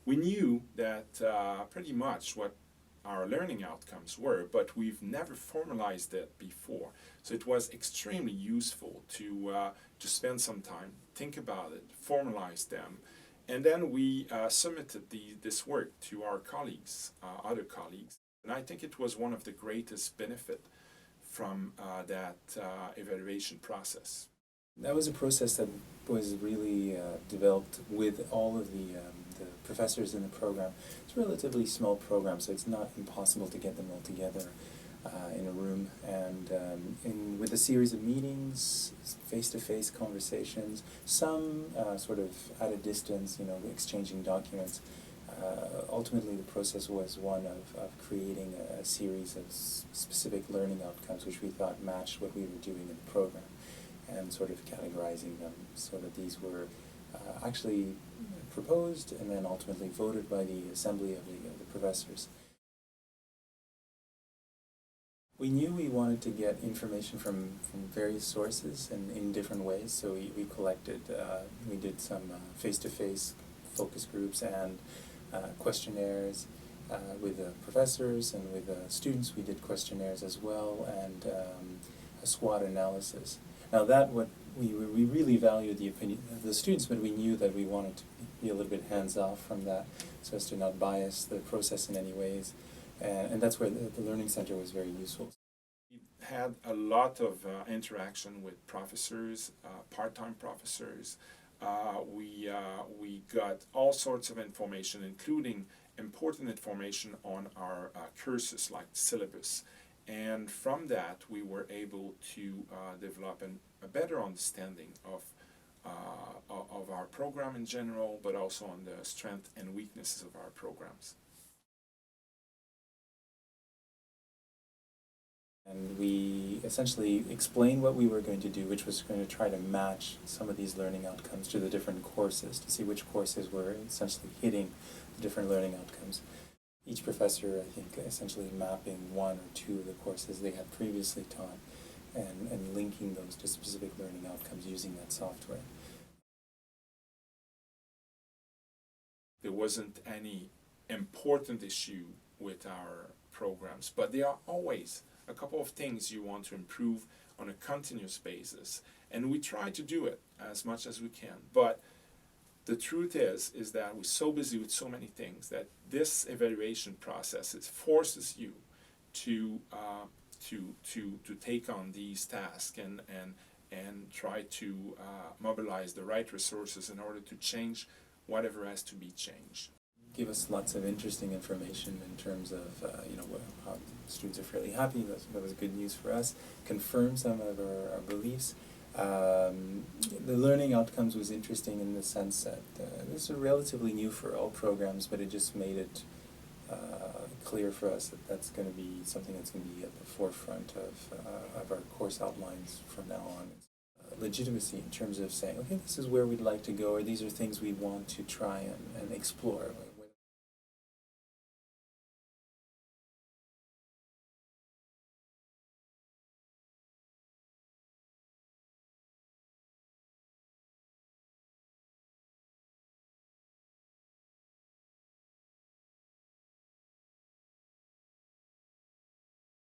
We knew that pretty much what our learning outcomes were, but we've never formalized it before. So it was extremely useful to spend some time, think about it, formalize them, and then we submitted this work to our colleagues, other colleagues. And I think it was one of the greatest benefit from that evaluation process. That was a process that was really developed with all of the professors in the program. It's a relatively small program, so it's not impossible to get them all together in a room. And with a series of meetings, face-to-face conversations, some sort of at a distance, exchanging documents. Ultimately, the process was one of creating a series of specific learning outcomes which we thought matched what we were doing in the program, and sort of categorizing them so that these were actually proposed and then ultimately voted by the assembly of the professors. We knew we wanted to get information from various sources and in different ways, so we collected, we did some face-to-face focus groups and questionnaires with professors, and with students we did questionnaires as well, and a SWOT analysis. Now we really valued the opinion of the students, but we knew that we wanted to be a little bit hands-off from that so as to not bias the process in any ways, and that's where the Learning Center was very useful. We had a lot of interaction with professors, part-time professors. We got all sorts of information, including important information on our courses like syllabus. And from that, we were able to develop a better understanding of our program in general, but also on the strengths and weaknesses of our programs. And we essentially explained what we were going to do, which was going to try to match some of these learning outcomes to the different courses, to see which courses were essentially hitting the different learning outcomes. Each professor, I think, essentially mapping one or two of the courses they had previously taught and linking those to specific learning outcomes using that software. There wasn't any important issue with our programs, but there are always a couple of things you want to improve on a continuous basis, and we try to do it as much as we can. But the truth is that we're so busy with so many things that this evaluation process, it forces you to take on these tasks and try to mobilize the right resources in order to change whatever has to be changed. Give us lots of interesting information in terms of how students are fairly happy. That was good news for us. Confirm some of our beliefs. The learning outcomes was interesting in the sense that this is relatively new for all programs, but it just made it clear for us that that's going to be something that's going to be at the forefront of our course outlines from now on. Legitimacy in terms of saying, okay, this is where we'd like to go, or these are things we want to try and explore.